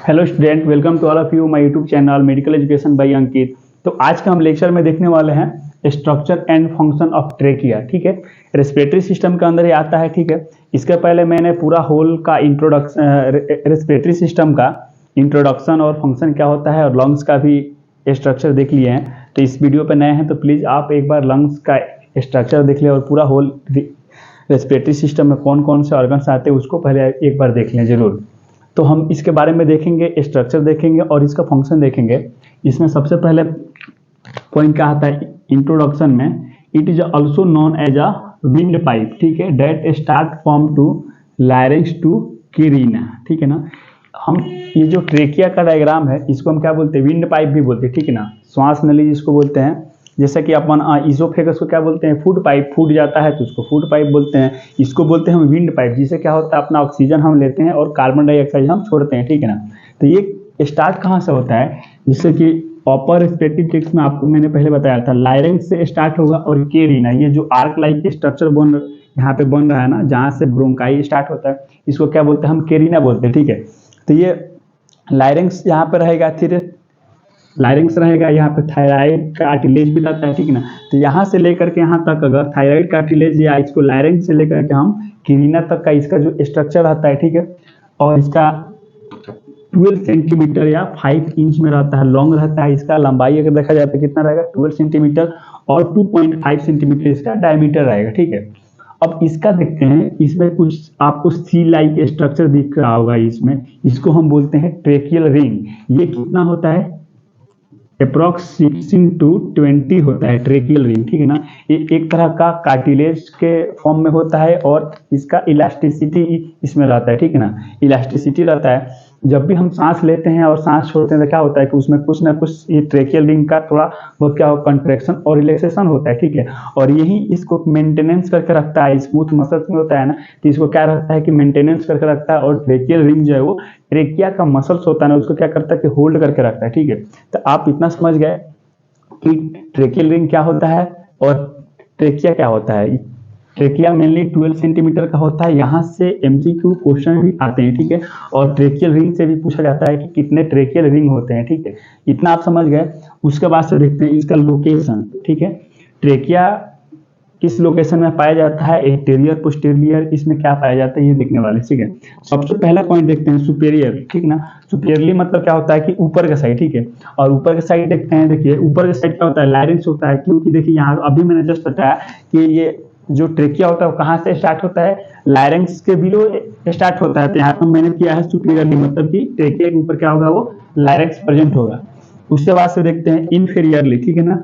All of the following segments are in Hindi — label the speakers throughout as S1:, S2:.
S1: Hello student, welcome to all of you my YouTube channel medical education by Ankit. तो आज का हम लेक्चर में देखने वाले हैं structure and function of trachea. ठीक है, रेस्पिरेटरी सिस्टम के अंदर ये आता है। ठीक है, इसके पहले मैंने पूरा होल का इंट्रोडक्शन, रेस्पिरेटरी सिस्टम का इंट्रोडक्शन और फंक्शन क्या होता है और लंग्स का भी स्ट्रक्चर देख लिए हैं। तो इस वीडियो पर नए हैं तो प्लीज़ आप एक बार लंग्स का स्ट्रक्चर देख लें और पूरा होल रेस्पिरेटरी सिस्टम में कौन कौन से ऑर्गन्स आते हैं उसको पहले एक बार देख लें जरूर। तो हम इसके बारे में देखेंगे, स्ट्रक्चर देखेंगे और इसका फंक्शन देखेंगे। इसमें सबसे पहले पॉइंट क्या आता है इंट्रोडक्शन में, it is also known as a wind pipe. ठीक है, that start from to larynx to carina. ठीक है ना, हम ये जो ट्रेकिया का डायग्राम है इसको हम क्या बोलते हैं, विंड पाइप भी बोलते हैं। ठीक है ना, श्वास नली जिसको बोलते हैं। जैसे कि अपन इसोफेगस को क्या बोलते हैं, फूड पाइप, फूड जाता है तो उसको फूड पाइप बोलते हैं। इसको बोलते हैं हम विंड पाइप, जिससे क्या होता है अपना ऑक्सीजन हम लेते हैं और कार्बन डाइऑक्साइड हम छोड़ते हैं। ठीक है ना, तो ये स्टार्ट कहाँ से होता है, जिससे कि अपर रेस्पिरेटरी ट्रैक्ट में आपको मैंने पहले बताया था लाइरेंक्स से स्टार्ट होगा और कैरिना, ये जो आर्क लाइक स्ट्रक्चर यहाँ पे बन रहा है ना, जहाँ से ब्रोंकाई स्टार्ट होता है इसको क्या बोलते हैं, हम कैरिना बोलते हैं। ठीक है, तो ये लाइरेंक्स यहाँ पे रहेगा, फिर लाइरेंक्स रहेगा, यहाँ पे थायराइड कार्टिलेज भी रहता है। ठीक है ना, तो यहाँ से लेकर के यहाँ तक अगर थायराइड कार्टिलेज या इसको लाइरेंक्स से लेकर के हम कैरिना तक का इसका जो स्ट्रक्चर रहता है। ठीक है, और इसका 12 सेंटीमीटर या 5 इंच में रहता है, लॉन्ग रहता है। इसका लंबाई अगर देखा जाए तो कितना रहेगा, 12 सेंटीमीटर और 2.5 सेंटीमीटर इसका डायमीटर रहेगा। ठीक है, अब इसका देखते हैं, इसमें कुछ आपको सी लाइक स्ट्रक्चर दिख रहा होगा इसमें, इसको हम बोलते हैं ट्रेकियल रिंग। ये कितना होता है, अप्रॉक्स 16 to 20 होता है ट्रेकियल रिंग। ठीक है ना, ये एक तरह का कार्टिलेज के फॉर्म में होता है और इसका इलास्टिसिटी इसमें रहता है। ठीक है ना, इलास्टिसिटी रहता है। जब भी हम सांस लेते हैं और सांस छोड़ते हैं तो क्या होता है कि उसमें कुछ ना कुछ ये ट्रेकियल रिंग का थोड़ा बहुत क्या हो, कंट्रैक्शन और रिलैक्सेशन होता है। ठीक है, और यही इसको मेंटेनेंस करके रखता है। स्मूथ मसल्स में होता है ना, तो इसको क्या रहता है कि मेंटेनेंस करके रखता है। और ट्रेकियल रिंग जो है वो ट्रेकिया का मसल्स होता है ना, उसको क्या करता है कि होल्ड करके रखता है। ठीक है, तो आप इतना समझ गए कि ट्रेकियल रिंग क्या होता है और ट्रेकिया क्या होता है। ट्रेकिया मेनली 12 सेंटीमीटर का होता है, यहाँ से एमसीक्यू क्वेश्चन भी आते हैं। ठीक है, और ट्रेकियल रिंग से भी पूछा जाता है कि कितने ट्रेकियल रिंग होते हैं। ठीक है, इतना आप समझ गए। उसके बाद से देखते हैं इसका लोकेशन। ठीक है, ट्रेकिया किस लोकेशन में पाया जाता है, एंटीरियर पोस्टीरियर, इसमें क्या पाया जाता है ये देखने वाले। ठीक है, सबसे पहला पॉइंट देखते हैं सुपेरियर। ठीक ना, सुपेरियरली मतलब क्या होता है कि ऊपर का साइड। ठीक है, और ऊपर का साइड देखते हैं, देखिए ऊपर का साइड क्या होता है, लाइरेंक्स होता है। क्योंकि देखिए यहाँ अभी मैंने जस्ट बताया कि ये जो ट्रेकिया होता है वो कहाँ से स्टार्ट होता है, लाइरेंक्स के बिलो स्टार्ट होता है। तो यहाँ पर मैंने किया है सुपेरियरली, मतलब कि ट्रेकिया के ऊपर क्या होगा, वो लाइरेंक्स प्रेजेंट होगा। उसके बाद से देखते हैं इनफीरियरली। ठीक है ना,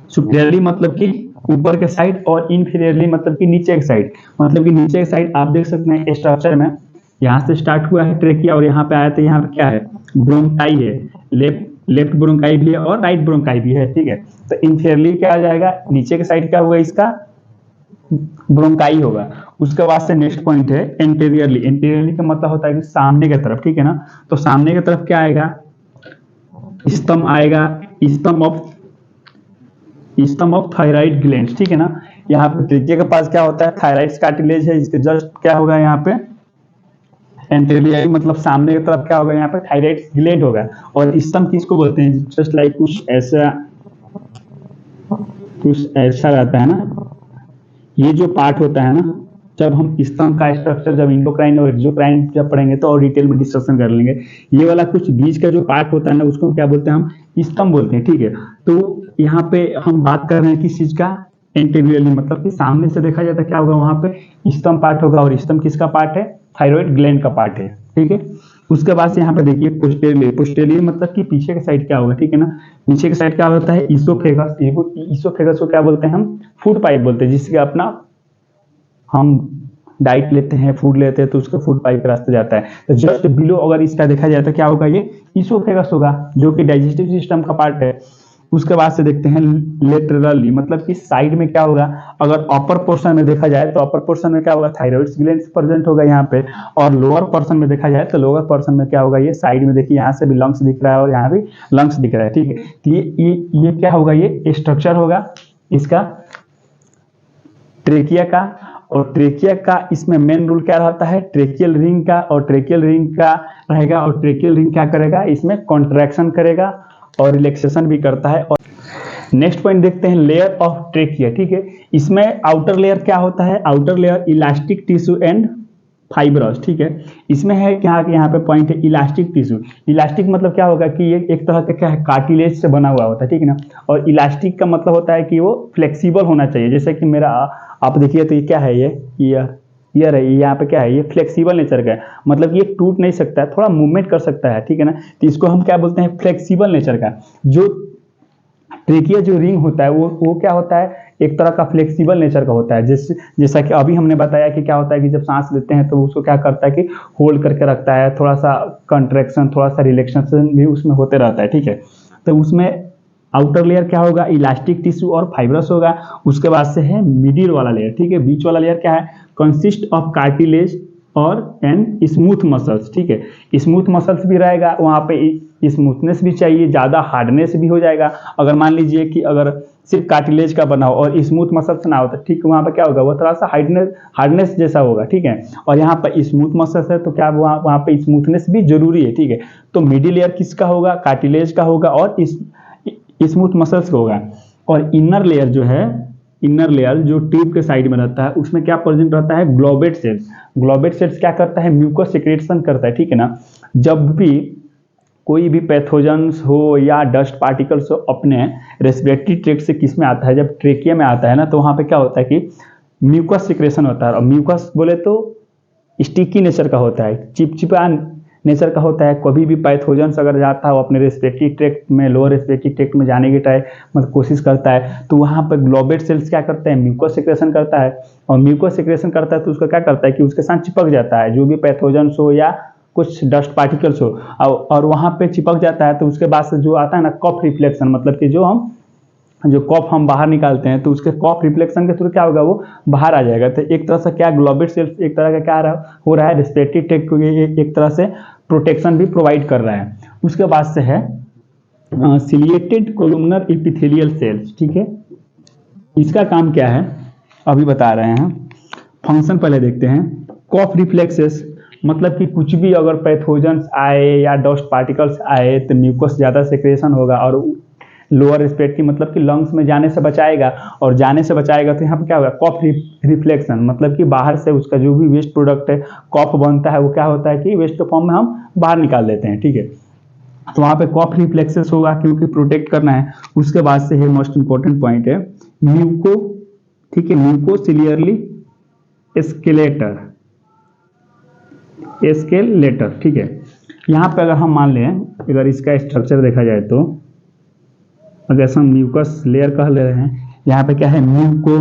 S1: सुपेरियरली मतलब कि ऊपर के साइड और इनफीरियरली मतलब कि नीचे के साइड। मतलब कि नीचे के साइड आप देख सकते हैं स्ट्रक्चर में, यहाँ से स्टार्ट हुआ है ट्रेकिया और यहाँ पे आया तो यहाँ पे क्या है, ब्रोंकाई है। लेफ्ट ब्रोंकाई भी है और राइट ब्रोंकाई भी है। ठीक है, तो इनफीरियरली क्या आ जाएगा, नीचे के साइड क्या होगा, इसका ब्रोंकाई होगा। उसके बाद से नेक्स्ट पॉइंट है एंटीरियरली। एंटीरियरली का मतलब होता है कि सामने की तरफ। ठीक है ना, तो सामने की तरफ क्या आएगा, स्तंभ आएगा, स्तंभ ऑफ थायराइड ग्लैंड। ठीक है ना, यहाँ पे ट्रेकिया के पास क्या होता है, थायराइड कार्टिलेज है, इसके जस्ट क्या होगा यहाँ पे एंटीरियर मतलब सामने की तरफ क्या होगा, यहाँ पे थायराइड ग्लैंड होगा। और स्तंभ किसको बोलते हैं, जस्ट लाइक कुछ ऐसा रहता है ना, ये जो पार्ट होता है ना, जब हम स्तंभ का स्ट्रक्चर जब इंडोक्राइन और एक्सोक्राइन जब पढ़ेंगे तो और डिटेल में डिस्कशन कर लेंगे। ये वाला कुछ बीच का जो पार्ट होता है ना, उसको क्या बोलते हैं, हम स्तंभ बोलते हैं। ठीक है, तो यहाँ पे हम बात कर रहे हैं किस चीज का, एंटीरियरली मतलब कि सामने से देखा जाता है क्या होगा, वहां पे स्तंभ पार्ट होगा। और स्तंभ किसका पार्ट है, थायराइड ग्लैंड का पार्ट है। ठीक है, उसके बाद से यहाँ पे देखिए पोस्टेरियर। पोस्टेरियर मतलब कि पीछे के साइड क्या होगा। ठीक है ना, पीछे के साइड क्या होता है, इसोफेगस। इसोफेगस को क्या बोलते हैं, हम फूड पाइप बोलते हैं, जिसके अपना हम डाइट लेते हैं, फूड लेते हैं तो उसका फूड पाइप के रास्ते जाता है। तो जस्ट बिलो अगर इसका देखा जाए तो क्या होगा, ये इसोफेगस होगा, जो कि डाइजेस्टिव सिस्टम का पार्ट है। उसके बाद से देखते हैं लेटरली, मतलब कि साइड में क्या होगा, अगर अपर पोर्शन में देखा जाए तो अपर पोर्शन में क्या होगा, थायराइड ग्लैंड प्रेजेंट होगा यहाँ पे। और लोअर पोर्शन में देखा जाए तो लोअर पोर्शन में क्या होगा, ये साइड में देखिए यहाँ से भी लंग्स दिख रहा है और यहाँ भी लंग्स दिख रहा है। ठीक है, तो ये क्या होगा, ये स्ट्रक्चर होगा इसका ट्रेकिया का। और ट्रेकिया का इसमें मेन रूल क्या रहता है, ट्रेकियल रिंग का, और ट्रेकियल रिंग का रहेगा, और ट्रेकियल रिंग क्या करेगा, इसमें कॉन्ट्रैक्शन करेगा और रिलैक्सेशन भी करता है। और नेक्स्ट पॉइंट देखते हैं, लेयर ऑफ ट्रेकिया, ठीक है। इसमें आउटर लेयर क्या होता है, outer layer elastic tissue and fibrous, ठीक है। इसमें है क्या, यहाँ पे पॉइंट है इलास्टिक टिश्यू। इलास्टिक मतलब क्या होगा कि ये एक तरह का क्या है, कार्टिलेज से बना हुआ होता है, ठीक है ना। और इलास्टिक का मतलब होता है कि वो फ्लेक्सिबल होना चाहिए। जैसे कि मेरा आप देखिए तो ये क्या है, ये ईयर है, यहाँ पे क्या है, ये फ्लेक्सिबल नेचर का है, मतलब ये टूट नहीं सकता है, थोड़ा मूवमेंट कर सकता है, ठीक है ना। तो इसको हम क्या बोलते हैं, फ्लेक्सिबल नेचर का। जो ट्रेकिया जो रिंग होता है वो क्या होता है, एक तरह का फ्लेक्सिबल नेचर का होता है। जैसा कि अभी हमने बताया कि क्या होता है कि जब सांस लेते हैं तो उसको क्या करता है कि होल्ड करके रखता है, थोड़ा सा कंट्रैक्शन थोड़ा सा रिलैक्सेशन भी उसमें होते रहता है, ठीक है। तो उसमें आउटर लेयर क्या होगा, इलास्टिक टिश्यू और फाइब्रस होगा। उसके बाद से है मिडिल वाला लेयर, ठीक है। बीच वाला लेयर क्या है, कंसिस्ट ऑफ कार्टिलेज और एंड स्मूथ मसल्स, ठीक है। स्मूथ मसल्स भी रहेगा, वहाँ पे स्मूथनेस भी चाहिए, ज़्यादा हार्डनेस भी हो जाएगा। अगर मान लीजिए कि अगर सिर्फ कार्टिलेज का बना हो और स्मूथ मसल्स ना हो तो ठीक, वहाँ पे क्या होगा, वो थोड़ा सा हार्डनेस जैसा होगा, ठीक है। और यहाँ पर स्मूथ मसल्स है तो क्या वहाँ पे स्मूथनेस भी जरूरी है, ठीक है। तो मिडिल लेयर किसका होगा, कार्टिलेज का होगा और स्मूथ मसल्स का होगा। और इनर लेयर जो है, इनर लेयर जो ट्यूब के साइड में रहता है, उसमें क्या प्रेजेंट रहता है, ग्लोबेट सेल्स। ग्लोबेट सेल्स क्या करता है, म्यूकस सिक्रेशन करता है, ठीक है ना। जब भी कोई भी पैथोजेंस हो या डस्ट पार्टिकल्स हो अपने रेस्पिरेटरी ट्रैक्ट से किस में आता है, जब ट्रेकिया में आता है ना, तो वहाँ पे क्या होता है कि म्यूकस सिक्रेशन होता है। और म्यूकस बोले तो स्टिकी नेचर का होता है, चिपचिपा नेचर का होता है। कभी भी पैथोजेंस अगर जाता है अपने रेस्पिरेटरी ट्रैक्ट में, लोअर रेस्पिरेटरी ट्रैक्ट में जाने की मतलब कोशिश करता है, तो वहाँ पर ग्लोबेट सेल्स क्या करते हैं, म्यूकस सिक्रेशन करता है। और म्यूकस सिक्रेशन करता है तो उसका क्या करता है कि उसके साथ चिपक जाता है, जो भी पैथोजेंस हो या कुछ डस्ट पार्टिकल्स हो, और वहाँ पे चिपक जाता है। तो उसके बाद से जो आता है ना कफ रिफ्लेक्शन, मतलब कि जो कफ हम बाहर निकालते हैं तो उसके कफ रिफ्लेक्शन के थ्रू क्या होगा, वो बाहर आ जाएगा। तो एक तरह से क्या ग्लोबेट सेल्स एक तरह का क्या हो रहा है, रेस्पिरेटरी ट्रैक्ट को एक तरह से प्रोटेक्शन भी प्रोवाइड कर रहा है। उसके बाद से है सिलिएटेड कोलुमनर एपिथेलियल सेल्स, ठीक है। इसका काम क्या है अभी बता रहे हैं, फंक्शन पहले देखते हैं। कफ रिफ्लेक्सेस मतलब कि कुछ भी अगर पैथोजेंस आए या डस्ट पार्टिकल्स आए तो म्यूकस ज़्यादा सेक्रेशन होगा और लोअर रेस्पिरेटरी मतलब कि लंग्स में जाने से बचाएगा। और जाने से बचाएगा तो यहाँ पे क्या होगा, कफ रिफ्लेक्शन, मतलब कि बाहर से उसका जो भी वेस्ट प्रोडक्ट है, कफ बनता है, वो क्या होता है कि वेस्ट के फॉर्म में हम बाहर निकाल देते हैं, ठीक है। तो वहाँ पे कफ रिफ्लेक्सेस होगा क्योंकि प्रोटेक्ट करना है। उसके बाद से है मोस्ट इंपॉर्टेंट पॉइंट है म्यूको, ठीक है, म्यूकोसिलियरली एस्केलेटर, ठीक है। यहाँ पे अगर हम मान लें, अगर इसका स्ट्रक्चर देखा जाए तो अगर हम म्यूकस लेयर कह ले रहे हैं, यहाँ पे क्या है म्यूको,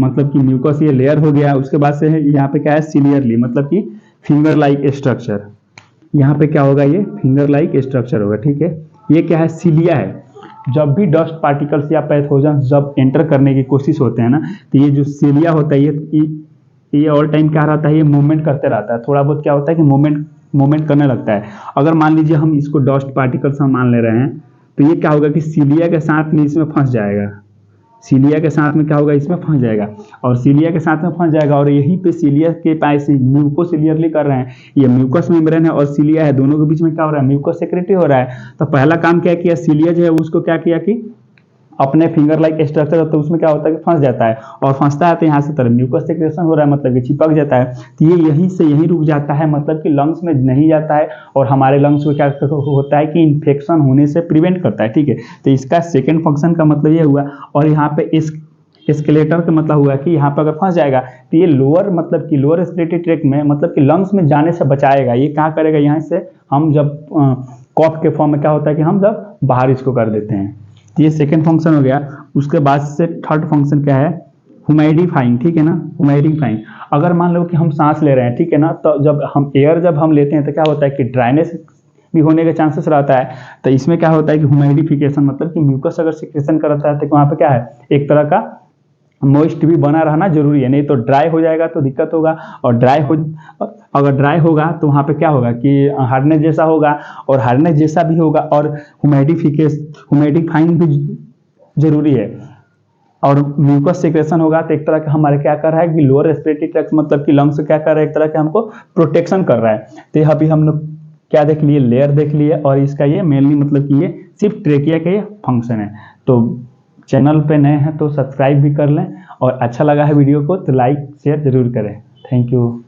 S1: मतलब कि म्यूकस ये लेयर हो गया। उसके बाद से है यहाँ पे क्या है सिलियरली, मतलब कि फिंगर लाइक स्ट्रक्चर। यहाँ पे क्या होगा, ये फिंगर लाइक स्ट्रक्चर होगा, ठीक है। ये क्या है, सिलिया है। जब भी डस्ट पार्टिकल्स या पैथोजेंस जब एंटर करने की कोशिश होते हैं ना, तो ये जो सिलिया होता है ये ऑल टाइम क्या रहता है, ये मूवमेंट करते रहता है। थोड़ा बहुत क्या होता है कि मूवमेंट करने लगता है। अगर मान लीजिए हम इसको डस्ट पार्टिकल्स हम मान ले रहे हैं तो ये क्या होगा कि सिलिया के साथ में इसमें फंस जाएगा, सिलिया के साथ में क्या होगा, इसमें फंस जाएगा। और सिलिया के साथ में फंस जाएगा और यहीं पे सिलिया के पास म्यूकोसिलियरली कर रहे हैं, ये म्यूकस मेम्ब्रेन है और सिलिया है, दोनों के बीच में क्या हो रहा है, म्यूकस सेक्रेटरी हो रहा है। तो पहला काम क्या किया, सिलिया जो है उसको क्या किया कि अपने फिंगर लाइक स्ट्रक्चर होता है उसमें क्या होता है कि फंस जाता है, और फंसता है तो यहाँ से तरफ म्यूकस सेक्रेशन हो रहा है, मतलब कि चिपक जाता है। तो ये यहीं से यहीं रुक जाता है, मतलब कि लंग्स में नहीं जाता है और हमारे लंग्स को क्या होता है कि इन्फेक्शन होने से प्रिवेंट करता है, ठीक है। तो इसका सेकेंड फंक्शन का मतलब ये हुआ। और यहाँ पे इस एस्केलेटर का मतलब हुआ कि यहाँ पर अगर फंस जाएगा तो ये लोअर मतलब कि लोअर रेस्पिरेटरी ट्रैक्ट में मतलब कि लंग्स में जाने से बचाएगा। ये क्या करेगा, यहाँ से हम जब कफ के फॉर्म में क्या होता है कि हम जब बाहर इसको कर देते हैं। ये सेकेंड फंक्शन हो गया। उसके बाद से थर्ड फंक्शन क्या है, ह्यूमिडिफाइंग, ठीक है ना, ह्यूमिडिफाइंग। अगर मान लो कि हम सांस ले रहे हैं, ठीक है ना, तो जब हम लेते हैं तो क्या होता है कि ड्राइनेस भी होने के चांसेस रहता है। तो इसमें क्या होता है कि ह्यूमिडिफिकेशन मतलब कि म्यूकस अगर सिक्रेशन करता है तो वहाँ पे क्या है, एक तरह का मॉइस्ट भी बना रहना जरूरी है, नहीं तो ड्राई हो जाएगा तो दिक्कत होगा। और अगर ड्राई होगा तो वहाँ पे क्या होगा कि हार्डनेस जैसा होगा, और हार्डनेस जैसा भी होगा और ह्यूमिडिफाइंग भी जरूरी है। और म्यूकस सिक्रेशन होगा तो एक तरह का हमारे क्या कर रहा है कि लोअर रेस्पिरेटरी ट्रैक्ट मतलब कि लंग्स क्या कर रहा है, एक तरह का हमको प्रोटेक्शन कर रहा है। तो अभी हम लोग क्या देख लिए, लेयर देख लिए, और इसका ये मेनली मतलब कि ये सिर्फ ट्रेकिया का ये फंक्शन है। तो चैनल पे नए हैं तो सब्सक्राइब भी कर लें, और अच्छा लगा है वीडियो को तो लाइक शेयर जरूर करें। Thank you.